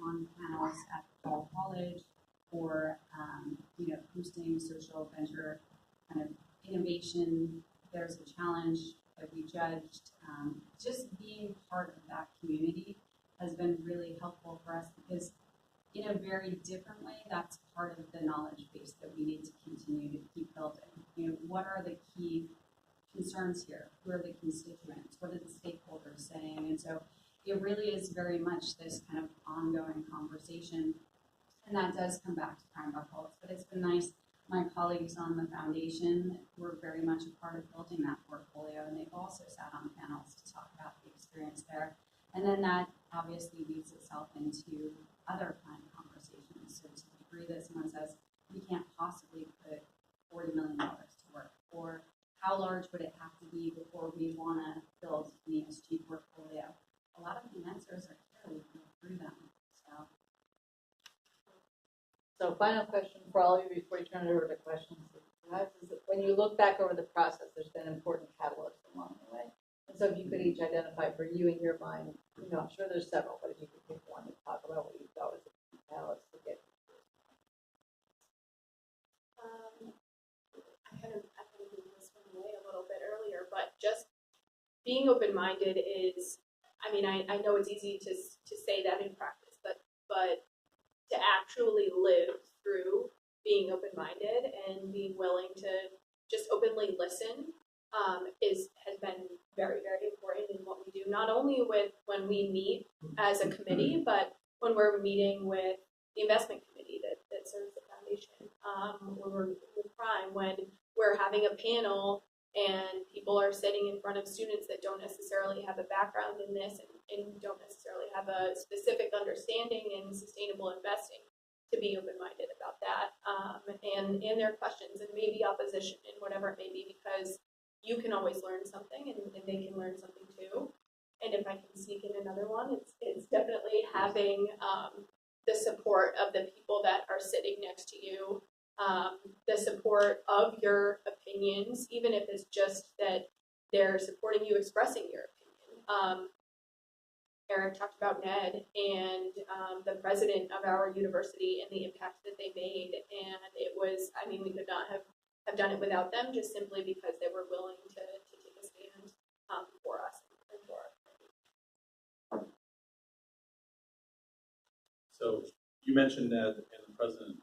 on panels at the fall college, or hosting social venture kind of innovation. There's a challenge that we judged. Just being part of that community has been really helpful for us, because in a very different way, that's part of the knowledge base that we need to continue to keep building. What are the key concerns here? Who are the constituents? What are the stakeholders saying? And so it really is very much this kind of ongoing conversation. And that does come back to prime buckles, but it's been nice. My colleagues on the foundation were very much a part of building that portfolio, and they've also sat on panels to talk about the experience there. And then that obviously leads itself into other kind of conversations. So to the degree that someone says, we can't possibly put $40 million to work, or how large would it have to be before we want to build an ESG portfolio? A lot of the answers are clear. We can go through them. So final question for all of you before we turn it over to questions. Is that when you look back over the process, there's been important catalysts along the way. And so if you could each identify for you in your mind, I'm sure there's several, but if you could pick one to talk about what you thought was a key catalyst to get you through. I kind of gave this one away a little bit earlier, but just being open-minded is, I know it's easy to say that in practice, but to actually live through being open-minded and being willing to just openly listen has been very, very important in what we do, not only with when we meet as a committee, but when we're meeting with the investment committee that serves the foundation, when we're with Prime, when we're having a panel and people are sitting in front of students that don't necessarily have a background in this and don't necessarily have a specific understanding in sustainable investing, to be open-minded about that and their questions and maybe opposition and whatever it may be, because you can always learn something and they can learn something too. And if I can sneak in another one, it's definitely having the support of the people that are sitting next to you, the support of your opinions, even if it's just that they're supporting you expressing your opinion. Eric talked about Ned and the president of our university and the impact that they made, and it was, we could not have done it without them, just simply because they were willing to take a stand for us and for our community. So you mentioned Ned and the president.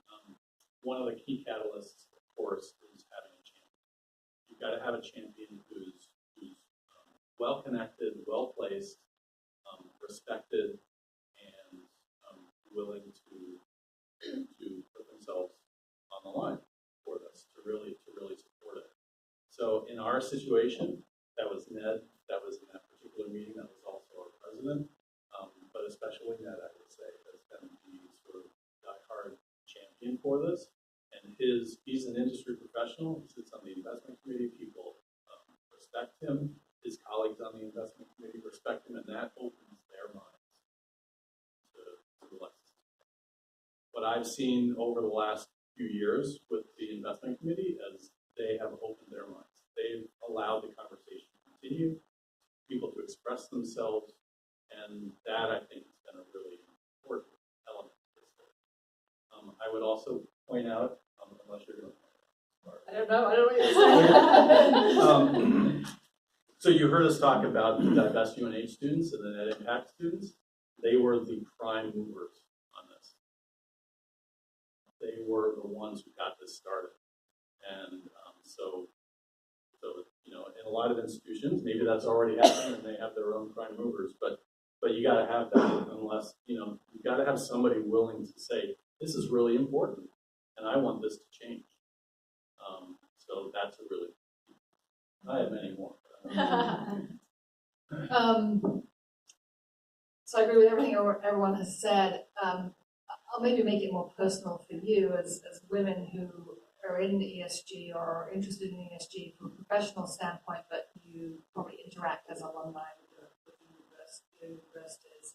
One of the key catalysts, of course, is having a champion. You've got to have a champion who's well-connected, well-placed, respected, and willing to put themselves on the line for this, to really support it. So in our situation, that was Ned. That was in that particular meeting. That was also our president. But especially Ned, I would say, has been the sort of diehard champion for this. And he's an industry professional. He sits on the investment committee. People respect him. His colleagues on the investment committee respect him, and that opens their minds to the lessons. What I've seen over the last few years with the investment committee is they have opened their minds. They've allowed the conversation to continue, people to express themselves, and that, I think, has been a really important element of this. I would also point out, unless you're going to point out. I don't know what you're saying. So you heard us talk about the Divest UNH students and the Net Impact students. They were the prime movers on this. They were the ones who got this started. And so in a lot of institutions, maybe that's already happened and they have their own prime movers, but you got to have that, unless, you've got to have somebody willing to say, this is really important and I want this to change. So that's a really, I have many more. So I agree with everything everyone has said. I'll maybe make it more personal for you as women who are in the ESG or are interested in ESG from a professional standpoint, but you probably interact as alumni with the universities.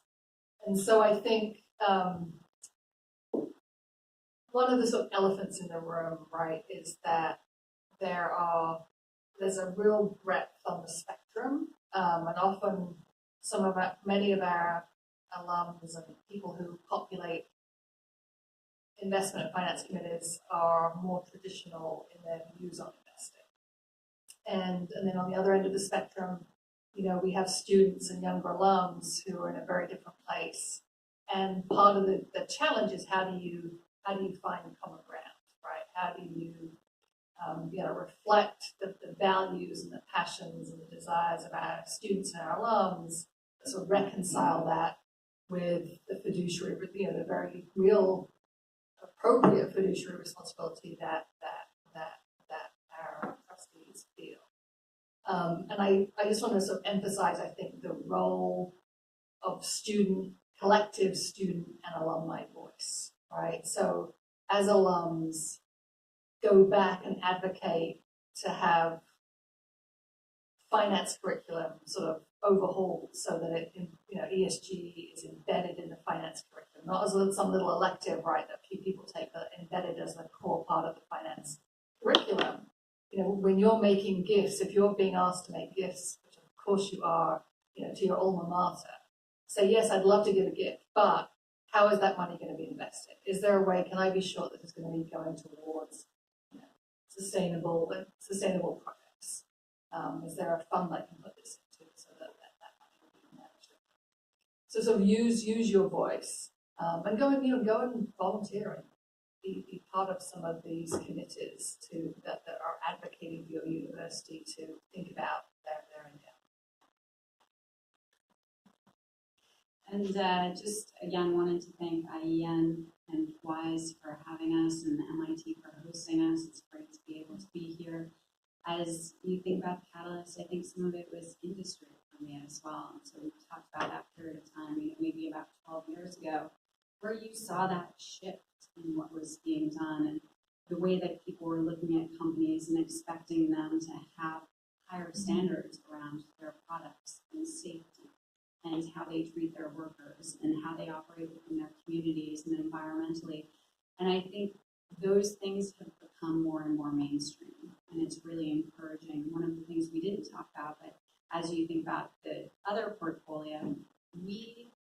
And so I think one of the sort of elephants in the room, right, is that there's a real breadth on the spectrum, and often many of our alums and people who populate investment and finance committees are more traditional in their views on investing. And then on the other end of the spectrum, we have students and younger alums who are in a very different place. And part of the challenge is how do you find common ground, right? How do you reflect the values and the passions and the desires of our students and our alums, sort of reconcile that with the fiduciary, the very real, appropriate fiduciary responsibility that our trustees feel. And I just want to sort of emphasize, I think, the role of collective student and alumni voice, right? So as alums, go back and advocate to have finance curriculum sort of overhauled so that it, ESG is embedded in the finance curriculum, not as some little elective, right, that few people take, but embedded as a core part of the finance curriculum. When you're making gifts, if you're being asked to make gifts, which of course you are, to your alma mater, say, yes, I'd love to give a gift, but how is that money going to be invested? Is there a way, can I be sure that it's going to be going towards sustainable projects? Is there a fund I can put this into so that money will be managed? So sort of use your voice and go and volunteer and be part of some of these committees that are advocating for your university to think about their endowment. And just again, wanted to thank IEN and WISE for having us and MIT for hosting us. It's great to be able to be here. As you think about Catalyst, I think some of it was industry for me as well. And so we talked about that period of time, maybe about 12 years ago, where you saw that shift in what was being done and the way that people were looking at companies and expecting them to have higher standards around their products and safety and how they treat their workers and how they operate within their communities and environmentally. And I think those things have become more and more mainstream, and it's really encouraging. One of the things we didn't talk about, but as you think about the other portfolio, we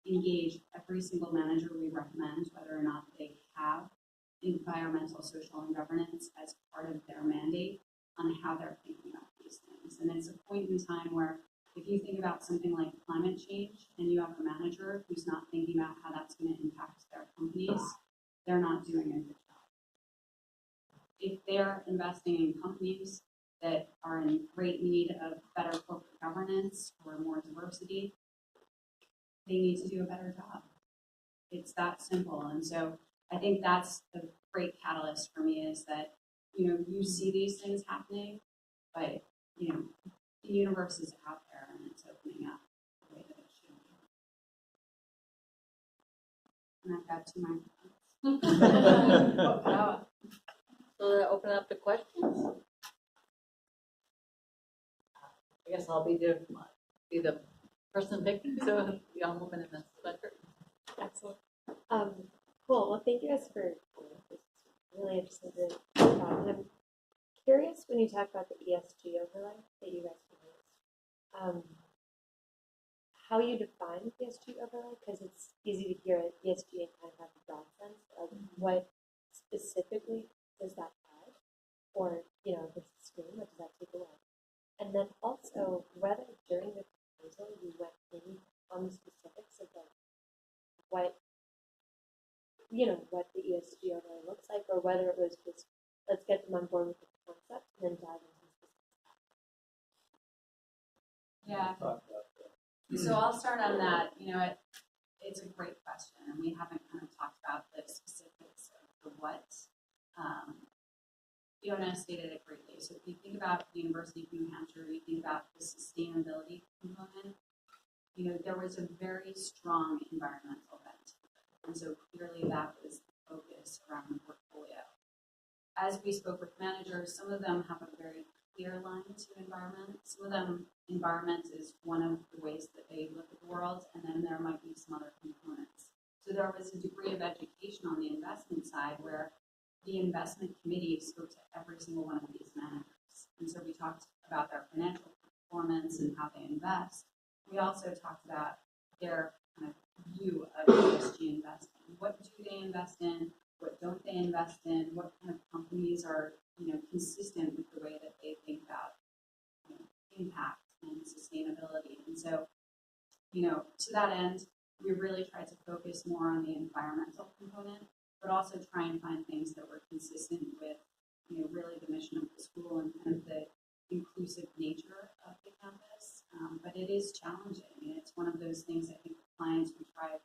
engage every single manager we recommend, whether or not they have environmental, social, and governance as part of their mandate on how they're thinking about these things. And it's a point in time where if you think about something like climate change and you have a manager who's not thinking about how that's going to impact their companies, they're not doing a good job. If they're investing in companies that are in great need of better corporate governance or more diversity, they need to do a better job. It's that simple. And so I think that's the great catalyst for me is that, you see these things happening, but, the universe is out there and it's opening up the way that it should be. And I've got 2 microphones. So to open up to questions. I guess I'll be the person picking, so the young woman in the center. Excellent. Cool. Well, thank you guys for coming. This is really interesting to talk about. I'm curious when you talk about the ESG overlay that you guys proposed, how you define ESG overlay, because it's easy to hear ESG and kind of have a broad sense of what specifically does that add, or versus screen, what does that take away? And then also whether during the proposal you went in on the specifics of what the ESG overlay looks like, or whether it was just let's get them on board with the concept and then dive into specifics. Yeah. So I'll start on that. It's a great question, and we haven't kind of talked about the specifics of the what. Fiona stated it greatly. So if you think about the University of New Hampshire, you think about the sustainability component, there was a very strong environmental bent. And so clearly that was the focus around the portfolio. As we spoke with managers, some of them have a very clear line to environment. Some of them, environment is one of the ways that they look at the world, and then there might be some other components. So there was a degree of education on the investment side where the investment committee spoke to every single one of these managers. And so we talked about their financial performance and how they invest. We also talked about their kind of view of ESG investing. What do they invest in? What they invest in, what kind of companies are, consistent with the way that they think about, impact and sustainability. And so, to that end, we really tried to focus more on the environmental component, but also try and find things that were consistent with, really the mission of the school and kind of the inclusive nature of the campus. But it is challenging, and it's one of those things I think with clients we try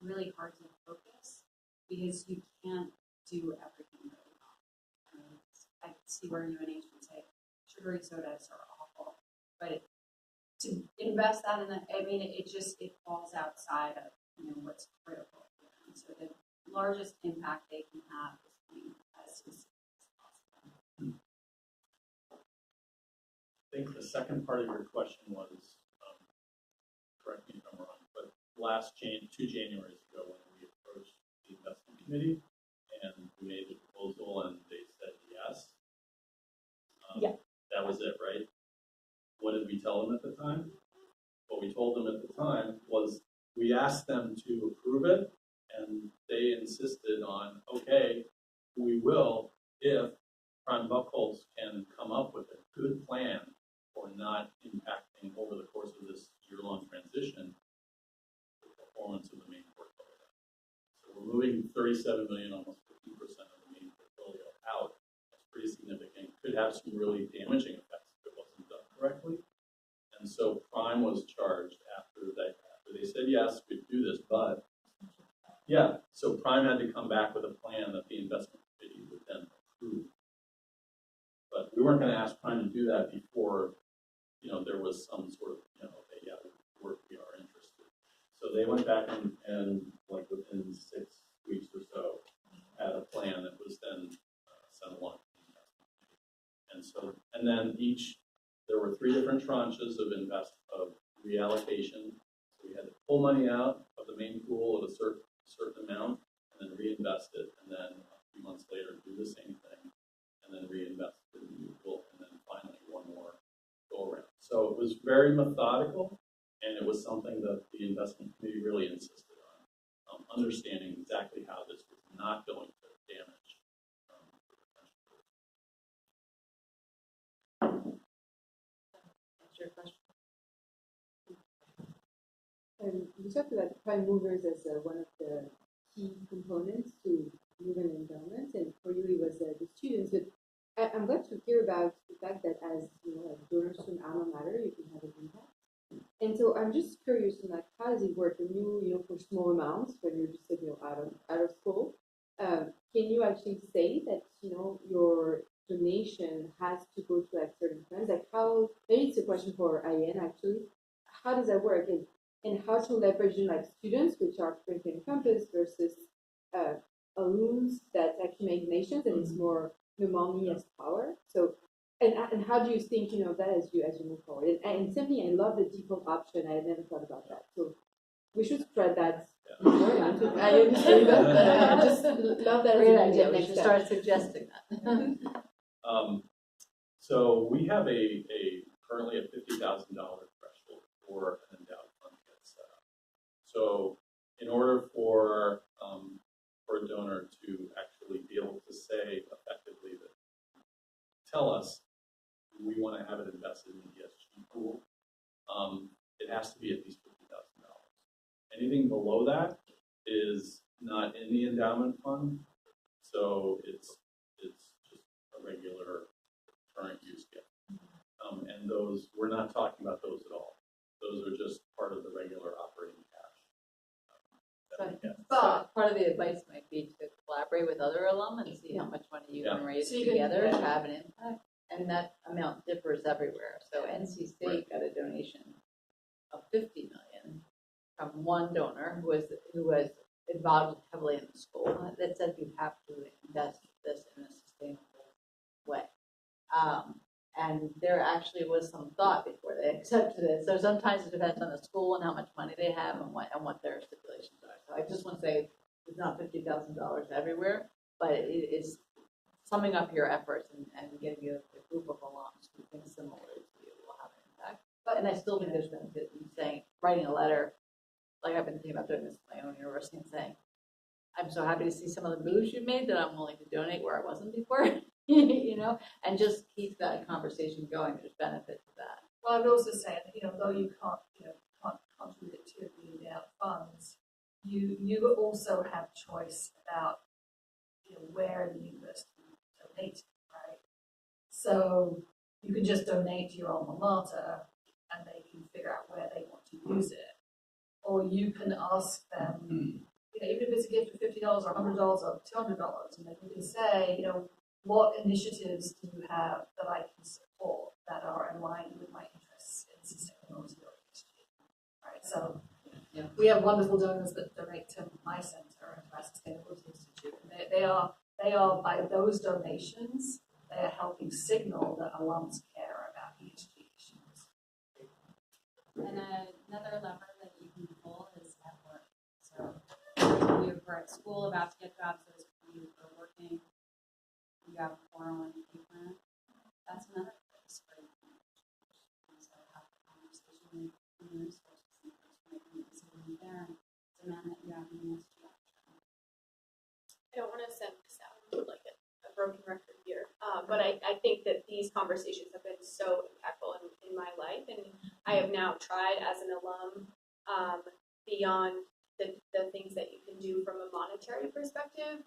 really hard to focus, because you can't do everything really well. I see where UNH would say sugary sodas are awful, but to invest that in it falls outside of what's critical for them. So the largest impact they can have is being as specific as possible. I think the second part of your question was, correct me if I'm wrong, but two Januaries ago when we approached the investment committee and we made the proposal and they said yes. Yeah. That was it, right? What did we tell them at the time? What we told them at the time was we asked them to approve it, and they insisted on, okay, we will if Prime Buckholz can come up with a good plan for not impacting over the course of this year-long transition the performance of the main portfolio. So we're moving 37 million, almost 50% of the main portfolio out. That's pretty significant. Could have some really damaging effects if it wasn't done correctly. And so Prime was charged after they said yes, we'd do this, but yeah, so Prime had to come back with a plan that the investment committee would then approve. But we weren't going to ask Prime to do that before, there was some sort of, okay, yeah, we are interested. So they went back and like within 6 weeks or so, had a plan that was then sent along to the investment committee. And then there were 3 different tranches of reallocation. So we had to pull money out of the main pool at a certain amount and then reinvest it, and then a few months later do the same thing and then reinvest it in the new pool, and then finally one more go around. So it was very methodical, and it was something that the investment committee really insisted on, understanding exactly how this was not going to damage That's your question. You talked about prime movers as one of the key components to move an endowment, and for you it was the students. But I'm glad to hear about the fact that as donors to an alma mater, you can have an impact. And so I'm just curious, how does it work when you, for small amounts, when you're just out of school, can you actually say that your donation has to go to like certain funds? Like how? Maybe it's a question for IEN actually. How does that work? And how to leverage students, which are currently on campus, versus alums that actually make donations, and it's more money as power. So, and how do you think of that as you move forward? And simply, I love the default option. I had never thought about that. So we should spread that more. I understand that. I just love that. Great idea. We should start suggesting that. So we have currently a $50,000 threshold for an endowed fund to get set up. So in order for a donor to actually be able to say effectively that, tell us we want to have it invested in the ESG pool, it has to be at least $50,000. Anything below that is not in the endowment fund, so it's just a regular current use gift. And those, we're not talking about those at all. Those are just part of the regular operating cash that we get. But part of the advice might be to collaborate with other alum and see how much money you can raise together to have an impact. And that amount differs everywhere. So NC State got a donation of $50 million from one donor who was involved heavily in the school that said you have to invest this in a sustainable way. And there actually was some thought before they accepted it. So sometimes it depends on the school and how much money they have and what their stipulations are. So I just want to say it's not $50,000 everywhere, but it is summing up your efforts and getting you a group of alums who think similarly to you will have an impact. And I still think there's benefit in saying, writing a letter, like I've been thinking about doing this at my own university, and saying, I'm I'm so happy to see some of the moves you've made that I'm willing to donate where I wasn't before, and just keep that conversation going. There's benefit to that. Well, I would also say that, though you can't contribute to the endowed funds, you also have choice about, where the university donates, right? So you can just donate to your alma mater and they can figure out where they want to use it. Or you can ask them, even if it's a gift of $50 or $100 or $200, and they can say, what initiatives do you have that I can support that are aligned with my interests in sustainability or ESG? Right. So we have wonderful donors that donate to my center and to our Sustainability Institute. And they are by those donations, they are helping signal that alums care about ESG issues. And another lever that you can pull is network. So if you are at school about to get jobs, those of you who are working, you have a 401k plan, that's another place where you can so have a conversation with your resources and making a decision there and demand that you have an ESG option. I don't want to sound like a broken record here, but I think that these conversations have been so impactful in my life, and I have now tried as an alum beyond the things that you can do from a monetary perspective.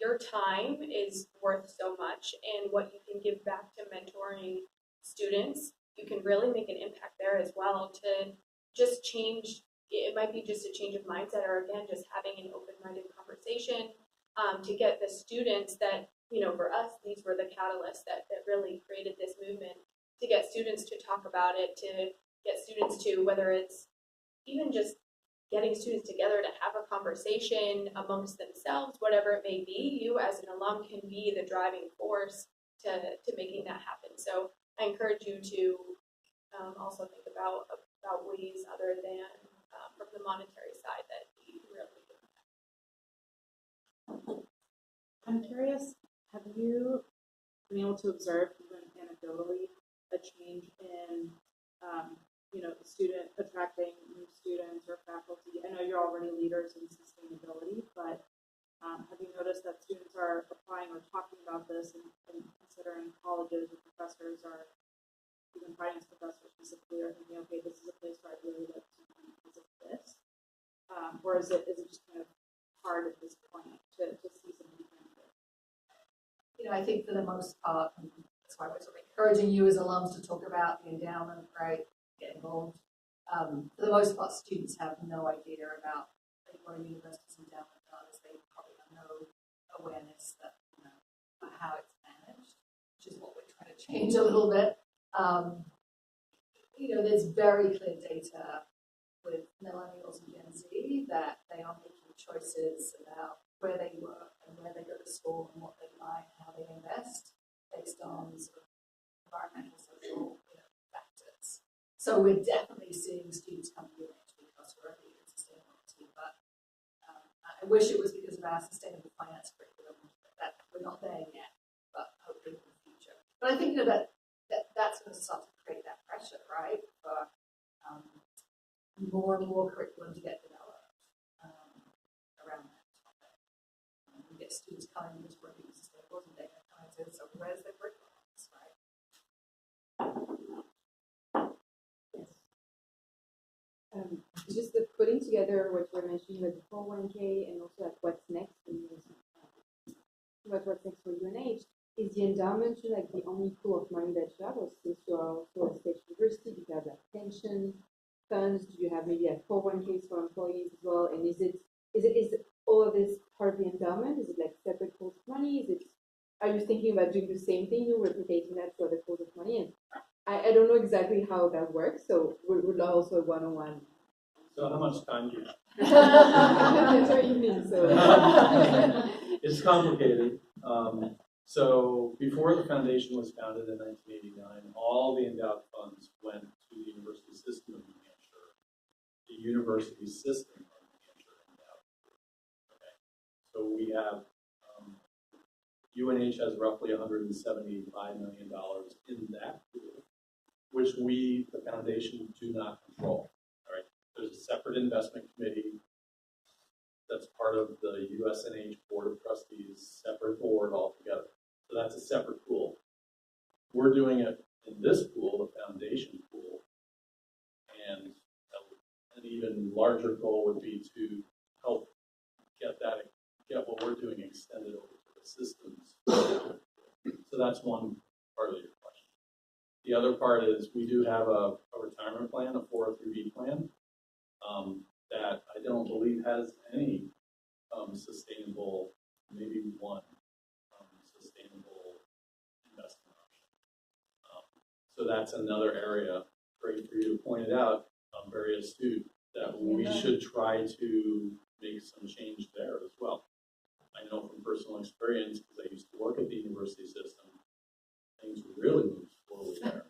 Your time is worth so much, and what you can give back to mentoring students, you can really make an impact there as well to just change. It might be just a change of mindset, or again, just having an open-minded conversation to get the students that, for us, these were the catalysts that really created this movement, to get students to talk about it, to get students to, whether it's even just getting students together to have a conversation amongst themselves, whatever it may be, you as an alum can be the driving force to making that happen. So I encourage you to also think about ways other than from the monetary side that you can really make an impact. I'm curious, have you been able to observe, even anecdotally, a change in, the student attracting new students or faculty? I know you're already leaders in sustainability, but have you noticed that students are applying or talking about this and considering colleges or professors or even finance professors specifically are thinking, okay, this is a place where I'd really like to be because of this? Or is it just kind of hard at this point to see something kind of this? I think for the most part, and that's why we're sort of encouraging you as alums to talk about the endowment, right? Get involved. For the most part, students have no idea about what a university's endowment does. They probably have no awareness that, how it's managed, which is what we're trying to change a little bit. There's very clear data with millennials and Gen Z that they are making choices about where they work and where they go to school and what they buy and how they invest based on sort of environmental, social factors. So we're definitely seeing students come to UNH because we're already in sustainability, but I wish it was because of our sustainable finance curriculum. That we're not there yet, but hopefully in the future. But I think that's going to start to create that pressure, right, for more and more curriculum to get developed around that topic. We get students coming into working with sustainability, and they're coming to, so where's the curriculum, right? Just the putting together what you're mentioning with the 401k and also like what's next for you, what's next for UNH, is the endowment like the only pool of money that you have, or since you are also a state university, do you have like pension funds? Do you have maybe like 401ks for employees as well? And is all of this part of the endowment? Is it like separate pools of money? Are you thinking about doing the same thing, replicating that to other pools of money? And I don't know exactly how that works, so we would love also a one-on-one. So how much time do you have? That's what you mean, so. It's complicated. So before the foundation was founded in 1989, all the endowed funds went to the university system of New Hampshire. The university system of New Hampshire endowed. Okay. So we have UNH has roughly $175 million in that pool, which we, the foundation, do not control. All right. There's a separate investment committee that's part of the USNH Board of Trustees, separate board altogether. So that's a separate pool. We're doing it in this pool, the foundation pool, and an even larger goal would be to help get what we're doing extended over to the systems. So that's one part of your question. The other part is we do have a retirement plan, a 403B plan, that I don't believe has any sustainable, maybe one sustainable investment option. So that's another area, great for you to point it out, very astute, that we should try to make some change there as well. I know from personal experience, because I used to work at the university system, things really moved slowly there.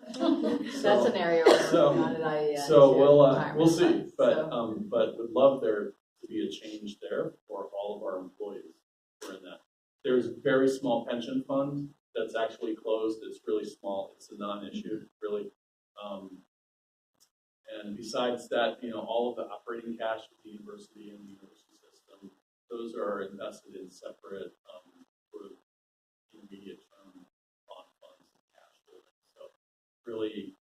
That's an area we're so- working on at IEN. So too, we'll retirement see, funds, but so. but would love there to be a change there for all of our employees who are in that. There's a very small pension fund that's actually closed. It's really small. It's a non-issue, really. And besides that, all of the operating cash of the university and the university system, those are invested in separate sort of intermediate term bond funds and cash holdings. So really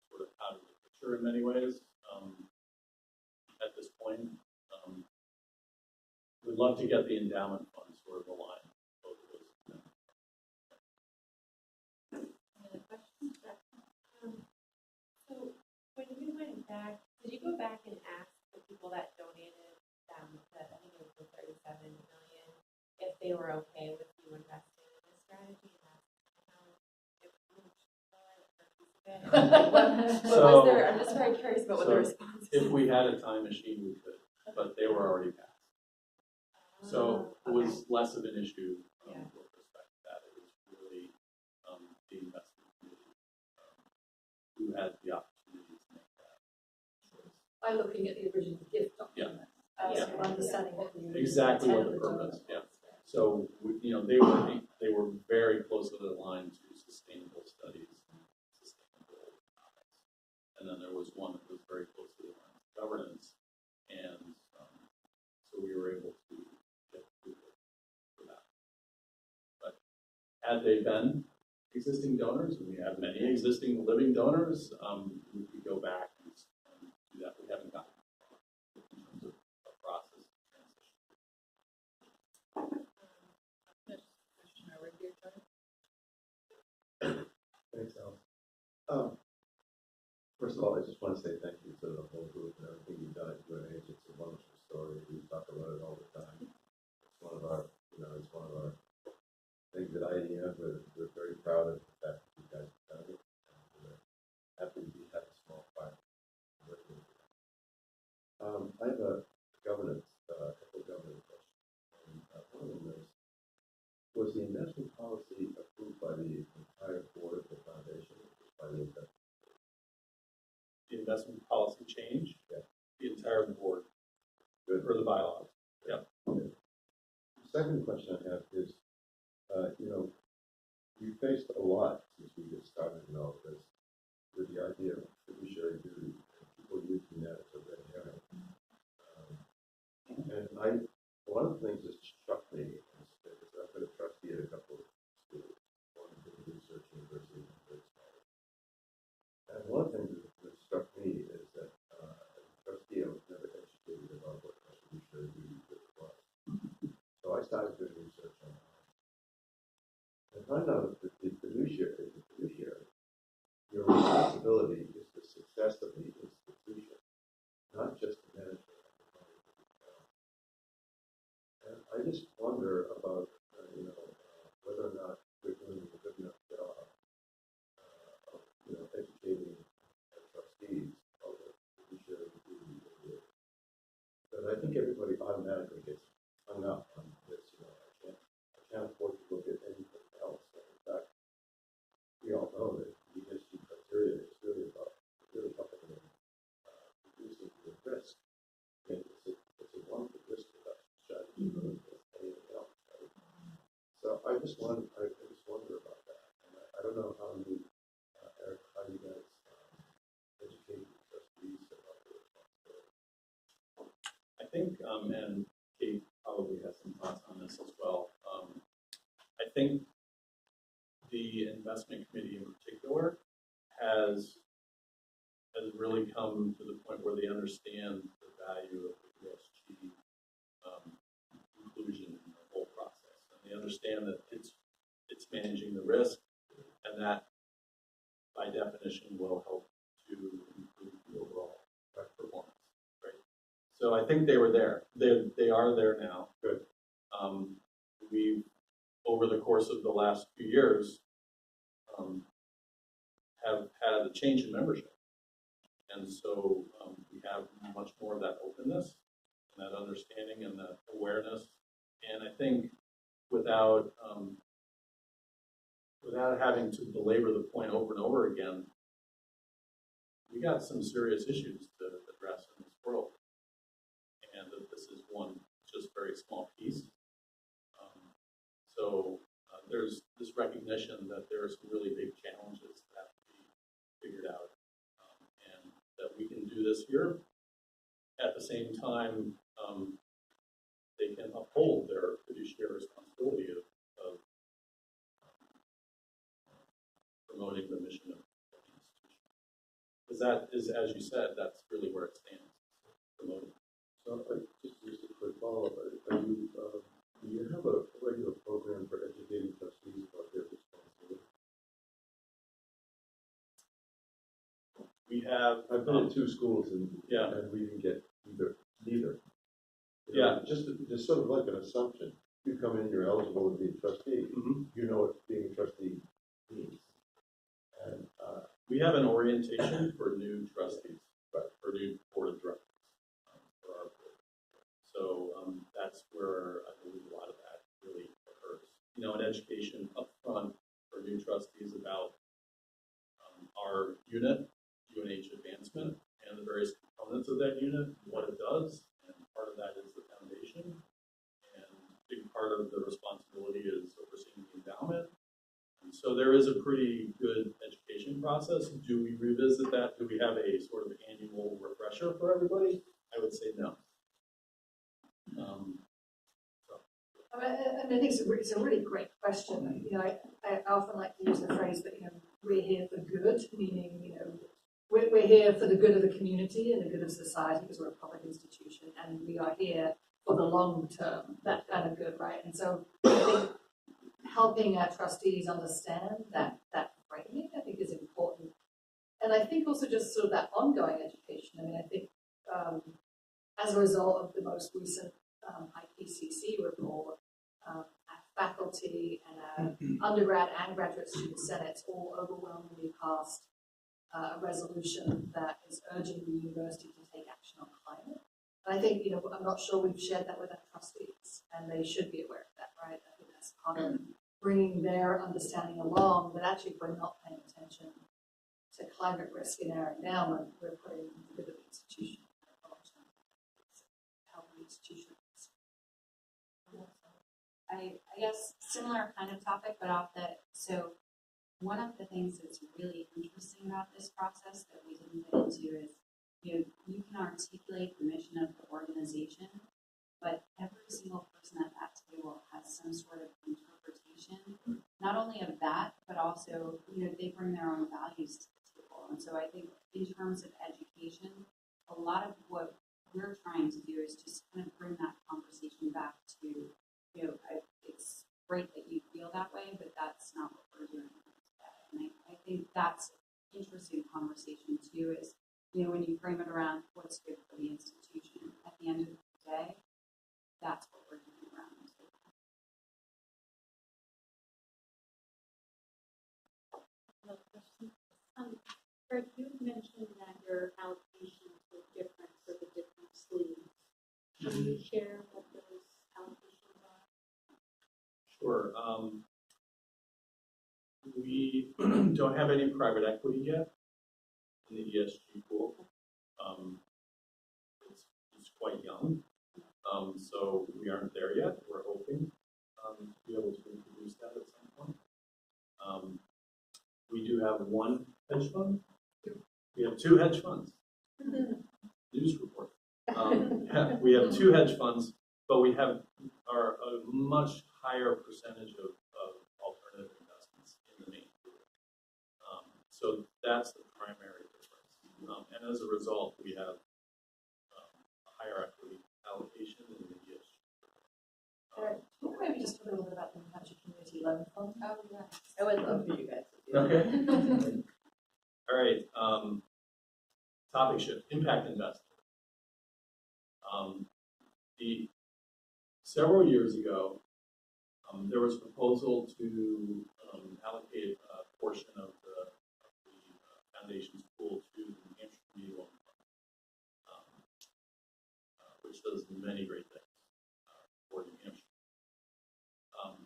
sort of out of the picture in many ways at this point. We'd love to get the endowment fund sort of aligned with both of those. Any other questions? So when you went back, did you go back and ask the people that donated I think it was the 37 million, if they were okay with you investing in this strategy? And that's how it moved. What was there? I'm just very curious about what the response was. If we had a time machine, we could, but they were already passed. So it was less of an issue with respect to that. It was really the investment committee who had the opportunity to make that choice. By looking at the original gift document. Yeah. Understanding Exactly what the purpose. Yeah. So they were very closely aligned to sustainable studies and sustainable topics. And then there was one that was very closely aligned to governance, and so we were able to get approval for that. But had they been existing donors, and we have many existing living donors, we could go back and do that. We haven't gotten in terms of a process of transition. Question over here, Tony. Thanks, Al. First of all, I just want to say thank you to the whole group and everything you've done at UNH. It's a wonderful story. We talk about it all the time. It's one of our, things at IEN. We're very proud of the fact that you guys have done it, and we're happy to have a small part working with you. I have a couple of governance questions. And one of them is, was the investment policy approved by the entire board of the foundation, or just by the investment? The investment policy change, Yeah. The entire board. Good. For the bylaws. Yeah. Okay. The second question I have is, we faced a lot since we get started in all of this with the idea of fiduciary duty and people using that as a red herring. And one of the things that struck me is that I've been a trustee at a couple of schools, one in research university and very small. And one of the things that struck me is that as a trustee, I was never educated about what fiduciary duty really was. So I started doing research on that. And I found out that the fiduciary, your responsibility is the success of the institution, not just the management of the money that you found. And I just wonder about, whether or not we're doing a good enough job of, educating our trustees of what fiduciary duty really is. But I think everybody automatically gets hung up on this. I can't afford to look at anything else. And in fact, we all know that the ESG criteria is really about helping them reducing the risk. I mean, it's a wonderful risk reduction strategy for anything else, right? So I just wonder about that. And I don't know how you, Eric, how you guys educate your trustees about the responsibility. I think, and Kate think the investment committee in particular has really come to the point where they understand the value of the ESG inclusion in the whole process, and they understand that it's managing the risk, and that by definition will help to improve the overall performance. Right. So I think they were there. They are there now. Good. We, over the course of the last few years, have had a change in membership. And so we have much more of that openness and that understanding and that awareness. And I think without having to belabor the point over and over again, we got some serious issues to address in this world. And that this is one just very small piece. So there's this recognition that there are some really big challenges that have to be figured out, and that we can do this here. At the same time, they can uphold their fiduciary responsibility of promoting the mission of the institution. Because that is, as you said, that's really where it stands, promoting. So just a quick follow-up. Do you have a regular program for educating trustees about their responsibility? We have. I've been in 2 schools and Yeah. and we didn't get neither. You Yeah. know, just sort of like an assumption. You come in, you're eligible to be a trustee. Mm-hmm. You know what being a trustee means. And We have an orientation for new trustees, but for new board of directors for our board. So that's where I believe a lot of that really occurs. You know, an education up front for new trustees about our unit, UNH advancement, and the various components of that unit, what it does, and part of that is the foundation. And a big part of the responsibility is overseeing the endowment. And so there is a pretty good education process. Do we revisit that? Do we have a sort of annual refresher for everybody? I would say no. I think it's a really great question. You know, I often like to use the phrase that, you know, we're here for good, meaning, you know, we're here for the good of the community and the good of society because we're a public institution, and we are here for the long term, that kind of good, right? And so I think helping our trustees understand that framing, I think, is important. And I think also just sort of that ongoing education. I mean, I think as a result of the most recent IPCC report, our faculty and our undergrad and graduate student senates all overwhelmingly passed a resolution that is urging the university to take action on climate. And I think, you know, I'm not sure we've shared that with our trustees, and they should be aware of that, right? I think that's part of bringing their understanding along, that actually if we're not paying attention to climate risk in our endowment, we're putting the good of the institution helping the institution. I guess similar kind of topic, but so one of the things that's really interesting about this process that we didn't get into is, you know, you can articulate the mission of the organization, but every single person at that table has some sort of interpretation, not only of that, but also, you know, they bring their own values to the table. And so I think in terms of education, a lot of what we're trying to do is just kind of bring that conversation back to, you know, it's great that you feel that way, but that's not what we're doing today. And I think that's an interesting conversation too, is, you know, when you frame it around what's good for the institution, at the end of the day, that's what we're doing around the table. Another question. Fred, you mentioned that your allocations were different for the different sleeves. Can you share what those allocations are? Sure. We don't have any private equity yet in the ESG pool. It's quite young, so we aren't there yet. We're hoping to be able to introduce that at some point. We do have one hedge fund. We have 2 hedge funds. News report. Yeah, we have 2 hedge funds, but we have a much higher percentage of as a result, we have a higher equity allocation in the ESG. Can you maybe just talk a little bit about the New Hampshire Community Loan Fund? Oh, yeah. I would love for you guys to do that. Okay. All right. Topic shift: impact investing. Several years ago, there was a proposal to allocate a portion of the foundation's pool to the New Hampshire Community Loan Fund, which does many great things for New Hampshire.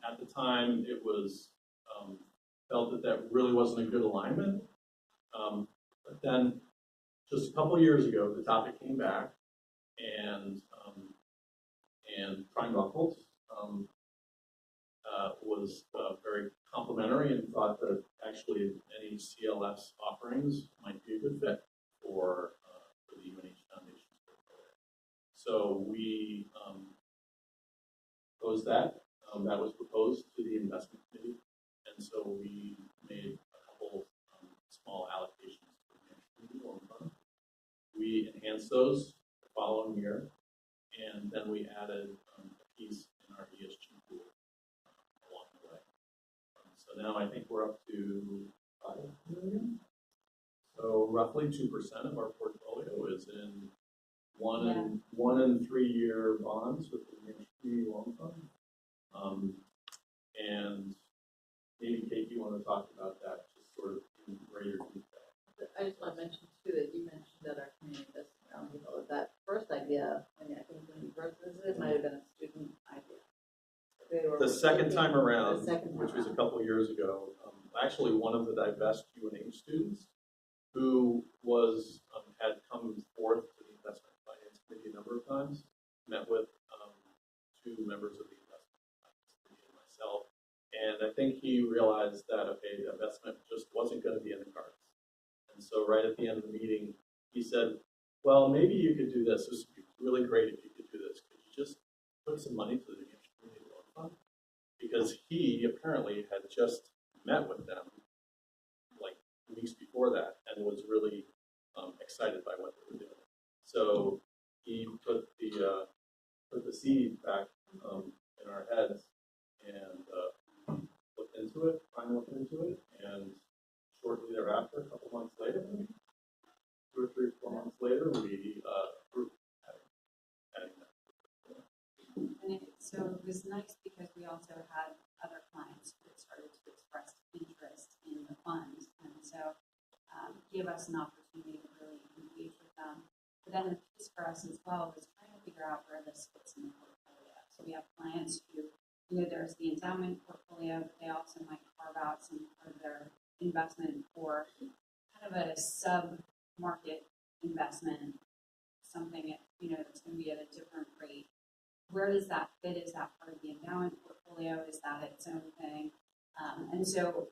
At the time, it was felt that that really wasn't a good alignment. But then, just a couple of years ago, the topic came back, and Prime Buckles was very complimentary and thought that actually any CLS offerings might be a good fit for the UNH Foundation's portfolio. So we proposed that. That was proposed to the investment committee, and so we made a couple small allocations to the Community Loan Fund. We enhanced those the following year, and then we added a piece in our ESG pool along the way. So now I think we're up to 5 million. So roughly 2% of our portfolio is in one and 3 year bonds with the Community Loan Fund. And maybe Kate, you want to talk about that just sort of in greater detail. I just want to mention too that you mentioned that our community investment roundtable, that first idea, I mean, I think when you first visited, it might have been a student idea. The second time around, which was a couple of years ago, actually one of the divest UNH students who was had come forth to the investment finance committee a number of times, met with 2 members of the investment finance committee and myself, and I think he realized that okay, investment just wasn't going to be in the cards. And so right at the end of the meeting, he said, well, maybe you could do this. This would be really great if you could do this. Could you just put some money to the New Hampshire Community Loan Fund? Because he apparently had just met with them like weeks before that and was really excited by what they were doing. So he put the seed back in our heads and looked into it, finally looked into it, and shortly thereafter, a couple months later, maybe 2 or 3 or 4 months later, we approved adding that. So it was nice because we also had other clients who had started to express interest in the fund, and so gave us an opportunity to really engage with them. But then the piece for us as well was trying to figure out where this fits in the portfolio. So we have clients who, there's the endowment portfolio, but they also might carve out some part of their investment for kind of a sub-market investment, something that's going to be at a different rate. Where does that fit? Is that part of the endowment portfolio? Is that its own thing? And so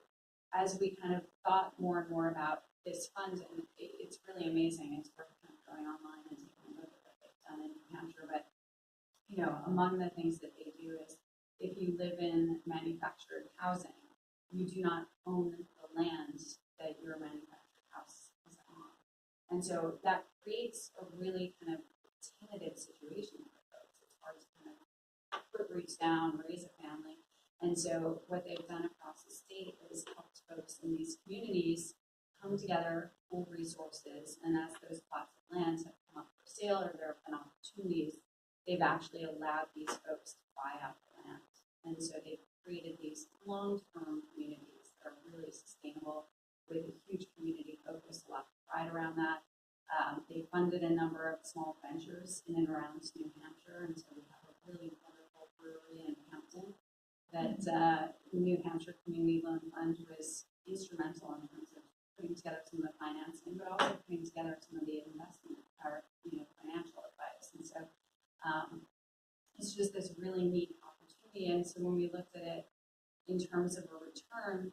as we kind of thought more and more about this fund, and it's really amazing. It's worth kind of going online and taking a look at what they've done in New Hampshire. But, among the things that they do is if you live in manufactured housing, you do not own the land that your manufactured house is on. And so that creates a really kind of tentative situation for folks. It's hard to kind of put roots down, raise a family. And so what they've done across the state is helped folks in these communities come together, pool resources, and as those plots of land have come up for sale or there have been opportunities, they've actually allowed these folks to buy out the land. And so they've created these long-term communities that are really sustainable with a huge community focus, a lot of pride around that. They funded a number of small ventures in and around New Hampshire, and so we have a really wonderful brewery in Hampton that New Hampshire Community Loan Fund was instrumental in terms of putting together some of the financing, but also putting together some of the investment or financial advice. And so it's just this really neat opportunity. And so when we looked at it in terms of a return,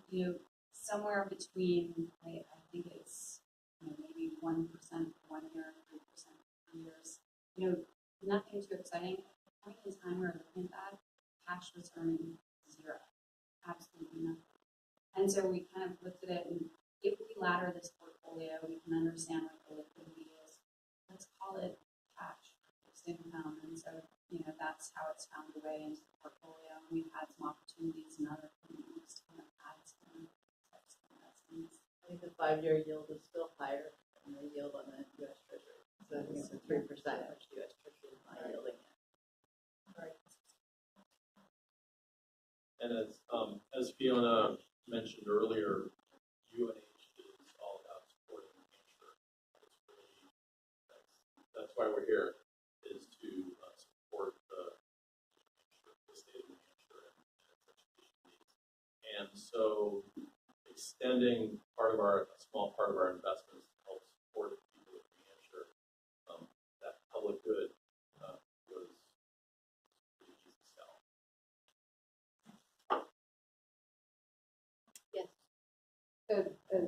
somewhere between I think it's maybe 1% for 1 year, 3% for 2 years. Nothing too exciting. At the point in time where looking at that, cash was earning 0, absolutely nothing. And so we kind of looked at it, and if we ladder this portfolio portfolio, we can understand what the liquidity is. Let's call it cash or fixed income. And so, that's how it's found a way into the portfolio. And we've had some opportunities in other communities to kind of add some types of investments. I think the 5-year yield is still higher than the yield on the U.S. Treasury. So I think it's 3%, which the U.S. Treasury is not yielding it. And as Fiona mentioned earlier, UNH is all about supporting New Hampshire. It's really, that's why we're here, is to support the state of New Hampshire and its education needs. And so extending a small part of our investments to help support the people of New Hampshire, that public good was pretty easy to sell.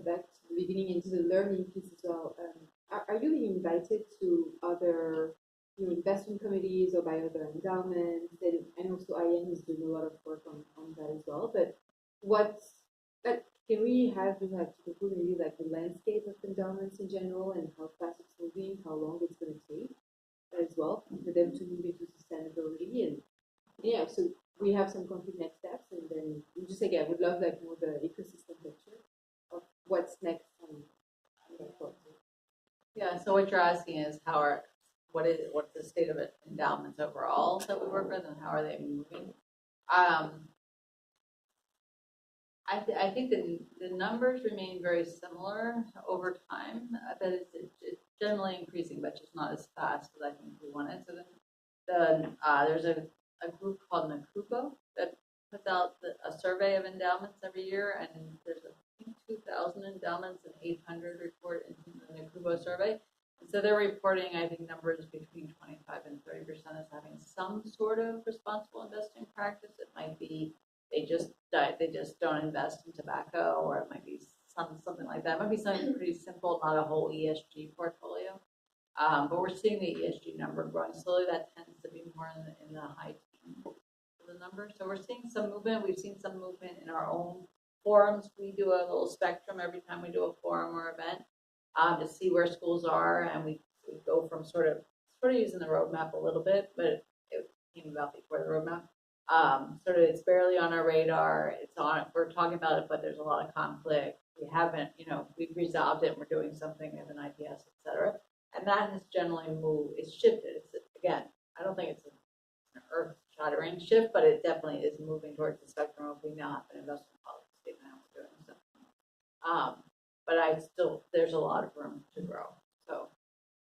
Back to the beginning into the learning piece as well. Are you being invited to other investment committees or by other endowments? And also IEN is doing a lot of work on that as well. But can we have you to conclude maybe like the landscape of endowments in general and how fast it's moving, how long it's going to take as well for them to move into sustainability and so we have some concrete next steps and then just again, I would love like more the ecosystem picture of what's next on that front. Yeah, so what you're asking is what's the state of endowments overall that we work with and how are they moving? I think the numbers remain very similar over time, but it's generally increasing, but just not as fast as I think we wanted. So then there's a group called NACUPO that puts out a survey of endowments every year, and there's I think 2,000 endowments and 800 report into the NACUPO survey. And so they're reporting, I think, numbers between 25 and 30% as having some sort of responsible investing practice. It might be they just don't invest in tobacco, or it might be something like that. It might be something pretty simple, not a whole ESG portfolio. But we're seeing the ESG number growing slowly. That tends to be more in the high teens for the number. So we're seeing some movement. We've seen some movement in our own forums. We do a little spectrum every time we do a forum or event to see where schools are, and we go from sort of using the roadmap a little bit, but it came about before the roadmap. Sort of it's barely on our radar. It's on. We're talking about it, but there's a lot of conflict. We haven't, we've resolved it. And we're doing something as an IPS, et cetera. And that has generally moved. It's shifted. Again, I don't think it's an earth-shattering shift, but it definitely is moving towards the spectrum of we now have an investment policy statement how we're doing something. But there's a lot of room to grow. So.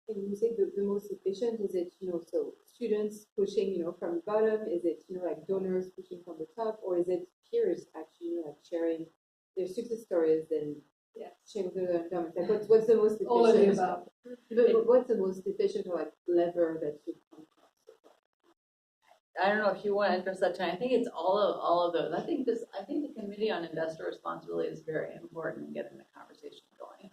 And you say the most efficient, is it, so students pushing, from the bottom? Is it, like donors pushing from the top? Or is it peers actually, like sharing their success stories and sharing their endowments? Like what's the most efficient? All of the above. But what's the most efficient or like lever that should come across so far? I don't know if you want to address that, China. I think it's all of those. I think the Committee on Investor Responsibility is very important in getting the conversation going.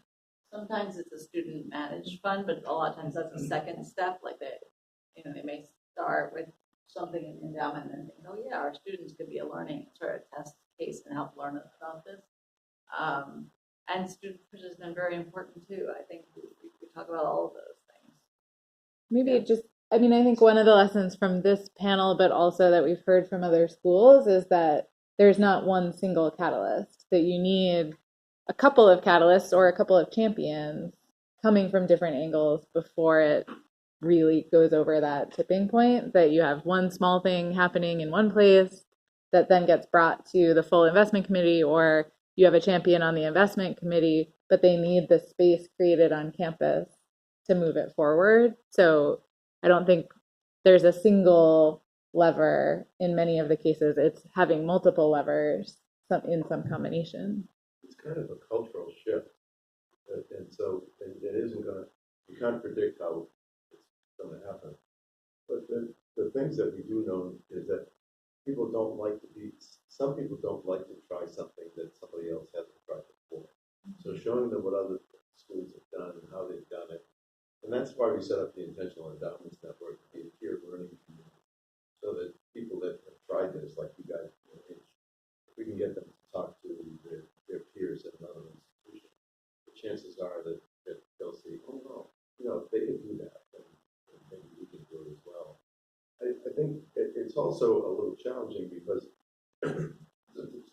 Sometimes it's a student managed fund, but a lot of times that's a second step. Like they may start with something in the endowment and then think, oh yeah, our students could be a learning sort of test case and help learn about this. And student push has been very important too. I think we talk about all of those things. Maybe I think one of the lessons from this panel, but also that we've heard from other schools, is that there's not one single catalyst, that you need a couple of catalysts or a couple of champions coming from different angles before it really goes over that tipping point, that you have one small thing happening in one place that then gets brought to the full investment committee, or you have a champion on the investment committee, but they need the space created on campus to move it forward. So I don't think there's a single lever in many of the cases. It's having multiple levers in some combination. It's kind of a cultural shift. And so it isn't going to, you can't predict how it's going to happen. But the things that we do know is that some people don't like to try something that somebody else hasn't tried before. So showing them what other schools have done and how they've done it. And that's why we set up the Intentional Endowments Network to be a peer learning community. So that people that have tried this, like you guys, we can get them to talk to their peers at another institution. The chances are that also a little challenging because the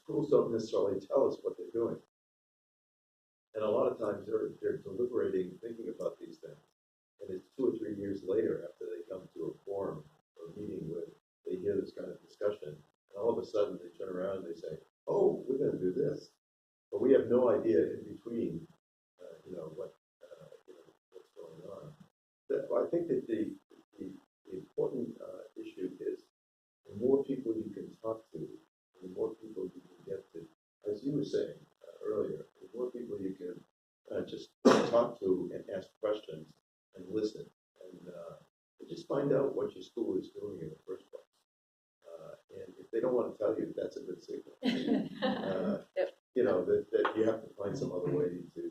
schools don't necessarily tell us what they're doing. And a lot of times they're deliberating, thinking about these things. And it's 2 or 3 years later after they come to a forum or meeting where they hear this kind of discussion. And all of a sudden they turn around and they say, oh, we're going to do this. But we have no idea in between, what's going on. I think that the important issue is the more people you can talk to, the more people you can get to, as you were saying earlier, the more people you can just talk to and ask questions and listen and just find out what your school is doing in the first place. And if they don't want to tell you, that's a good signal. That you have to find some other way to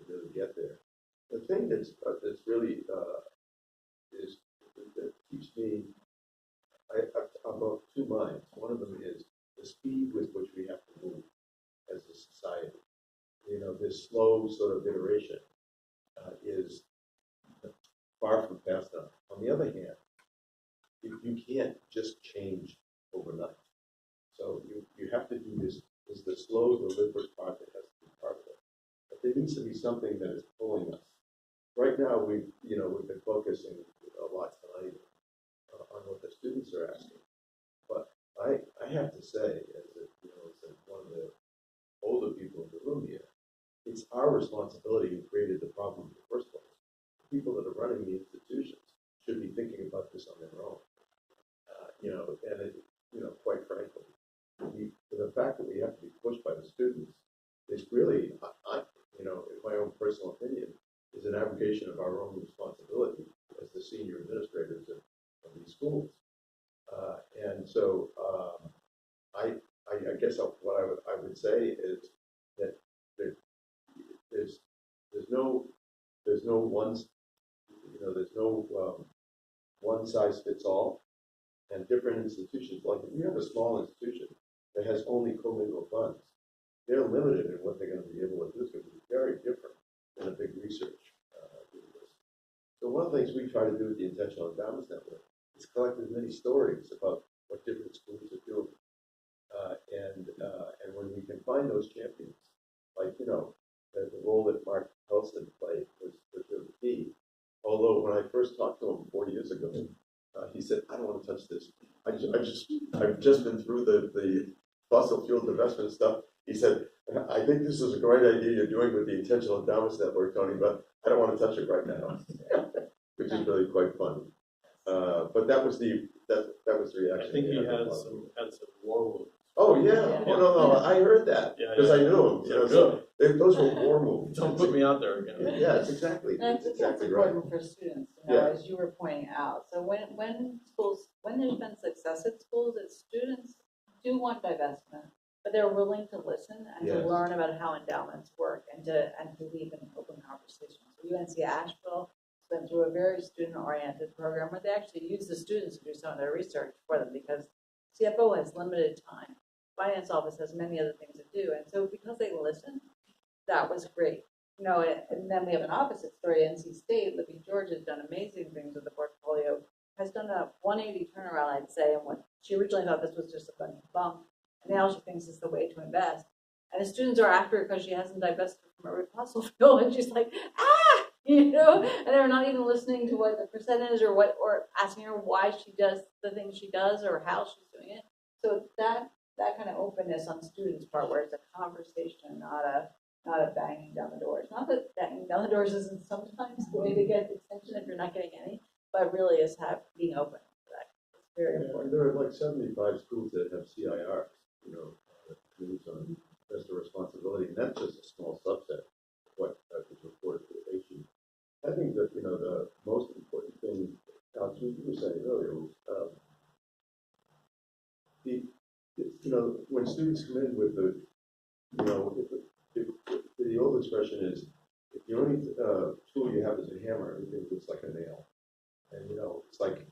really get there. The thing that's really that keeps me, I'm of two minds. One of them is the speed with which we have to move as a society. This slow sort of iteration is far from fast enough. On the other hand, you can't just change overnight. So you have to do this. Is the slow, deliberate part that has to be part of it. But there needs to be something that is pulling us. Right now, we've been focusing a lot tonight on what the students are asking. But I have to say, as one of the older people in the room here, it's our responsibility who created the problem in the first place. The people that are running the institutions should be thinking about this on their own. Quite frankly, the fact that we have to be pushed by the students is really, in my own personal opinion, is an abrogation of our own responsibility as the senior administrators of these schools. And so I guess what I would say is that there's no one size fits all, and different institutions. Like if you have a small institution that has only commingled funds, they're limited in what they're going to be able to do. It's going to be very different than a big research university. So one of the things we try to do with the Intentional Endowments Network is collect as many stories about what different schools are doing. And when we can find those champions, like, the role that Mark Helston played was really key. Although when I first talked to him 4 years ago, he said, I don't want to touch this. I've just been through the fossil fuel divestment stuff. He said, I think this is a great idea you're doing with the Intentional Endowments Network, Tony, but I don't want to touch it right now, which is really quite funny. But that was the reaction. I think he had some war wounds. Oh yeah. Oh no, I heard that because I knew him. So those were war moves. Don't put me out there again. Yes, exactly. And I think that's exactly right. important for students, Yeah. as you were pointing out. So when there's been success at schools, students do want divestment, but they're willing to listen and to learn about how endowments work and to leave an open conversation. So UNC Asheville has been through a very student-oriented program where they actually use the students to do some of their research for them because CFO has limited time. Finance office has many other things to do. And so because they listen, that was great. And then we have an opposite story. NC State, Libby George has done amazing things with the portfolio, has done a 180 turnaround, I'd say, and what she originally thought this was just a bunch of bunk, and now she thinks it's the way to invest. And the students are after her because she hasn't divested from every fossil fuel, and she's like, and they're not even listening to what the percent is or asking her why she does the things she does or how she's doing it. So that kind of openness on students' part, where it's a conversation, not a banging down the doors. Not that banging down the doors isn't sometimes the way to get attention if you're not getting any, but really is being open to that. It's very important. There are like 75 schools that have CIRs, committees on investor responsibility, and that's just a small subset of what is reported to the issue. I think that the most important thing, Alex, you were saying earlier, was when students come in with the old expression is, if the only tool you have is a hammer, everything looks like a nail. And it's like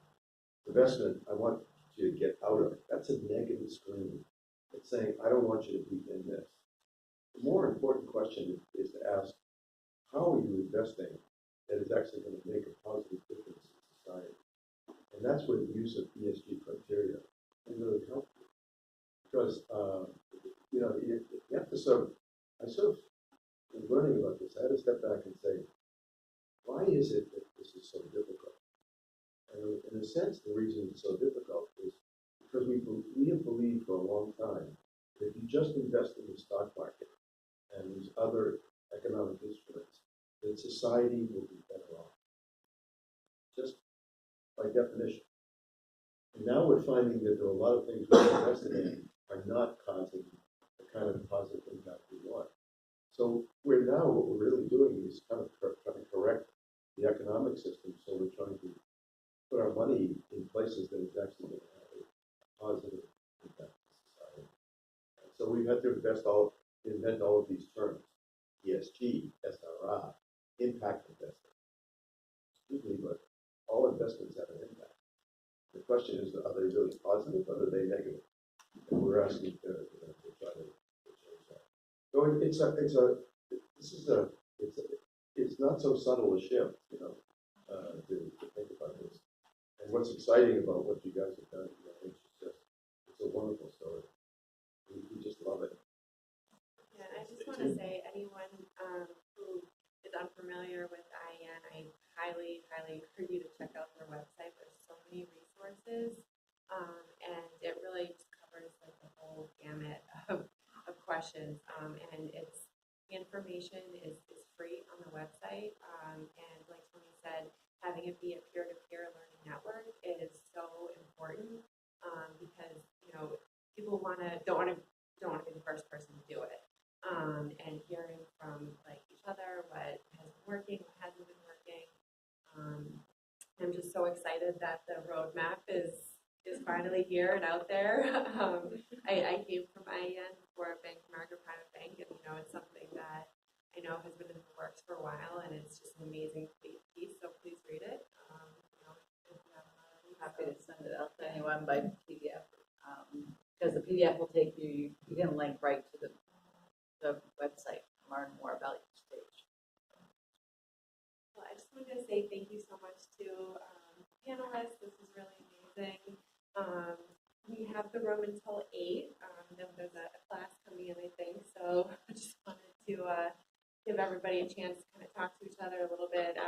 investment, I want you to get out of it. That's a negative screen. It's saying, I don't want you to be in this. The more important question is to ask, how are you investing that is actually going to make a positive difference in society? And that's where the use of ESG criteria can really help you. Because, you know, you have to in learning about this, I had to step back and say, why is it that this is so difficult? And in a sense, the reason it's so difficult is because we have believed for a long time that if you just invest in the stock market and these other economic instruments, that society will be better off. Just by definition. And now we're finding that there are a lot of things we're invested in are not causing the kind of positive impact we want. So what we're really doing is kind of trying to correct the economic system. So we're trying to put our money in places that is actually going to have a positive impact on society. And so we've had to invent all of these terms: ESG, SRI, impact investing. Excuse me, but all investments have an impact. The question is, are they really positive or are they negative? And we're asking to try to change that. So it's not so subtle a shift, you know, to think about this. And what's exciting about what you guys have done, you know, it's a wonderful story. We just love it. Yeah, I just want to say, anyone who is unfamiliar with IEN, I highly encourage you to check out their website. There's so many resources, and it really just covers like the whole gamut of questions. And the information is free on the website. And like Tony said, having it be a peer-to-peer learning network is so important, because you know people don't want to be the first person to do it. And hearing from like each other what has been working, what hasn't been working. I'm just so excited that the roadmap is finally here and out there. I came from IEN before Bank of America Private Bank, and you know it's something that I know has been in the works for a while, and it's just an amazing piece. So please read it. You know, if you haven't already. Happy to send it out to anyone by PDF, because the PDF will take you. You can link right to the website to learn more about each stage. Well, I just wanted to say thank you so much to panelists. This is really amazing. We have the room until 8. Then there's a class coming in, I think. So I just wanted to give everybody a chance to kind of talk to each other a little bit